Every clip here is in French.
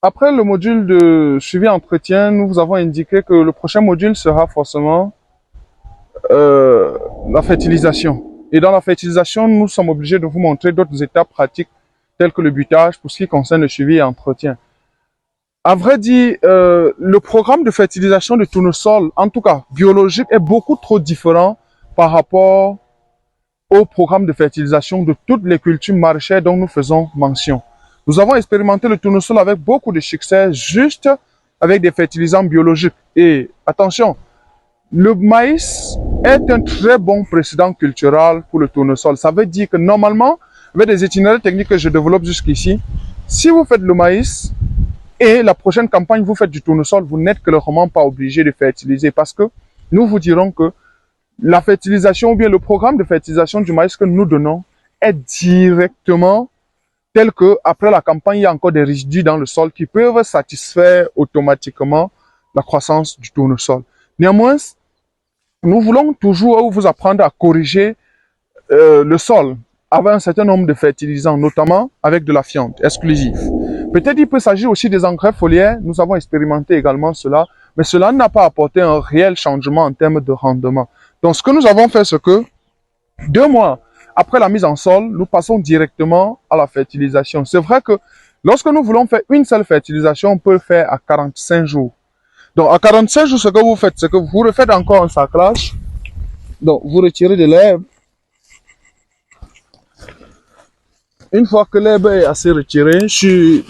Après le module de suivi entretien, nous vous avons indiqué que le prochain module sera forcément la fertilisation. Et dans la fertilisation, nous sommes obligés de vous montrer d'autres étapes pratiques telles que le butage pour ce qui concerne le suivi et entretien. À vrai dire, le programme de fertilisation de tournesol, en tout cas biologique, est beaucoup trop différent par rapport au programme de fertilisation de toutes les cultures maraîchères dont nous faisons mention. Nous avons expérimenté le tournesol avec beaucoup de succès, juste avec des fertilisants biologiques. Et attention, le maïs est un très bon précédent culturel pour le tournesol. Ça veut dire que normalement, avec des itinéraires techniques que je développe jusqu'ici, si vous faites le maïs et la prochaine campagne, vous faites du tournesol, vous n'êtes clairement pas obligé de fertiliser parce que nous vous dirons que la fertilisation ou bien le programme de fertilisation du maïs que nous donnons est directement tel que après la campagne, il y a encore des résidus dans le sol qui peuvent satisfaire automatiquement la croissance du tournesol. Néanmoins, nous voulons toujours vous apprendre à corriger le sol avec un certain nombre de fertilisants, notamment avec de la fiente exclusive. Peut-être il peut s'agir aussi des engrais foliaires, nous avons expérimenté également cela, mais cela n'a pas apporté un réel changement en termes de rendement. Donc ce que nous avons fait, c'est que 2 mois après la mise en sol, nous passons directement à la fertilisation. C'est vrai que lorsque nous voulons faire une seule fertilisation, on peut le faire à 45 jours. Donc à 45 jours, ce que vous faites, c'est que vous refaites encore un saclage. Donc vous retirez de l'herbe. Une fois que l'herbe est assez retirée, sur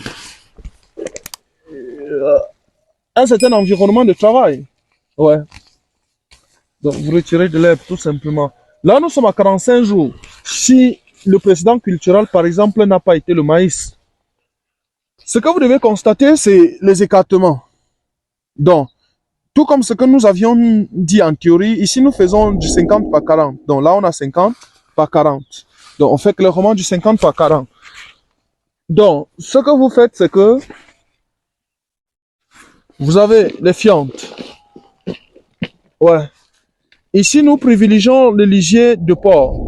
un certain environnement de travail. Ouais. Donc vous retirez de l'herbe tout simplement. Là, nous sommes à 45 jours. Si le précédent culturel, par exemple, n'a pas été le maïs, ce que vous devez constater, c'est les écartements. Donc, tout comme ce que nous avions dit en théorie, ici nous faisons du 50 par 40. Donc là, on a 50 par 40. Donc, on fait clairement du 50 par 40. Donc, ce que vous faites, c'est que vous avez les fientes. Ouais. Ici, nous privilégions le lisier de porc.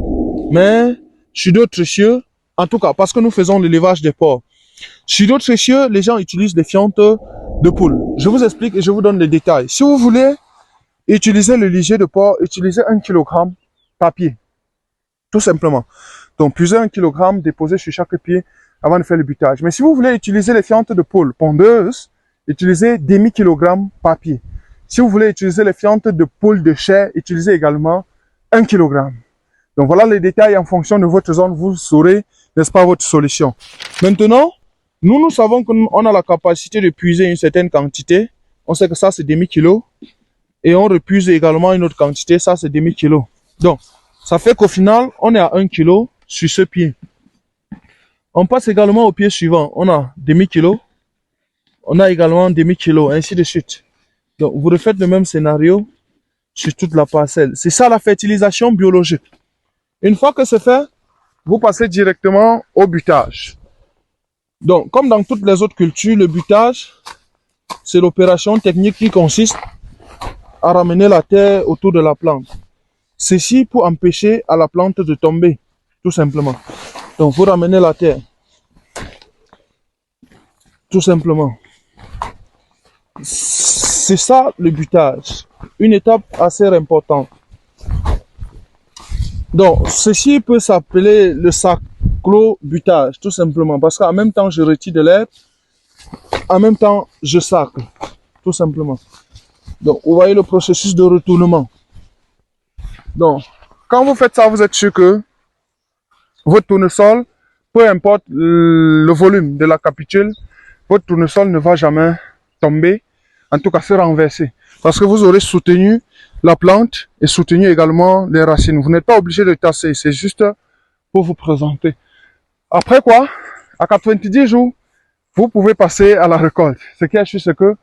Mais, sur d'autres cieux, en tout cas, parce que nous faisons l'élevage des porcs. Sur d'autres cieux, les gens utilisent des fientes de poule. Je vous explique et je vous donne les détails. Si vous voulez utiliser le lisier de porc, utilisez 1 kg par pied. Tout simplement. Donc, pesez 1 kg déposé sur chaque pied avant de faire le butage. Mais si vous voulez utiliser les fientes de poule pondeuses, utilisez demi-kilogramme par pied. Si vous voulez utiliser les fientes de poule de chair, utilisez également 1 kg. Donc voilà les détails en fonction de votre zone, vous saurez, n'est-ce pas, votre solution. Maintenant, nous savons qu'on a la capacité de puiser une certaine quantité. On sait que ça, c'est demi-kilo. Et on repuise également une autre quantité, ça, c'est demi-kilo. Donc, ça fait qu'au final, on est à 1 kg sur ce pied. On passe également au pied suivant. On a demi-kilo. On a également demi-kilo, ainsi de suite. Donc, vous refaites le même scénario sur toute la parcelle. C'est ça la fertilisation biologique. Une fois que c'est fait, vous passez directement au butage. Donc, comme dans toutes les autres cultures, le butage, c'est l'opération technique qui consiste à ramener la terre autour de la plante. Ceci pour empêcher à la plante de tomber, tout simplement. Donc, vous ramenez la terre. Tout simplement. C'est ça le butage. Une étape assez importante. Donc, ceci peut s'appeler le saclo-butage, tout simplement. Parce qu'en même temps, je retire de l'herbe, en même temps, je sacle, tout simplement. Donc, vous voyez le processus de retournement. Donc, quand vous faites ça, vous êtes sûr que votre tournesol, peu importe le volume de la capitule, votre tournesol ne va jamais tomber, en tout cas se renverser. Parce que vous aurez soutenu la plante et soutenu également les racines. Vous n'êtes pas obligé de tasser, c'est juste pour vous présenter. Après quoi, à 90 jours, vous pouvez passer à la récolte. Ce qui est sûr, c'est que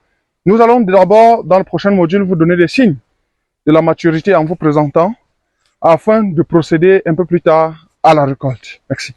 nous allons d'abord, dans le prochain module, vous donner des signes de la maturité en vous présentant, afin de procéder un peu plus tard à la récolte. Merci.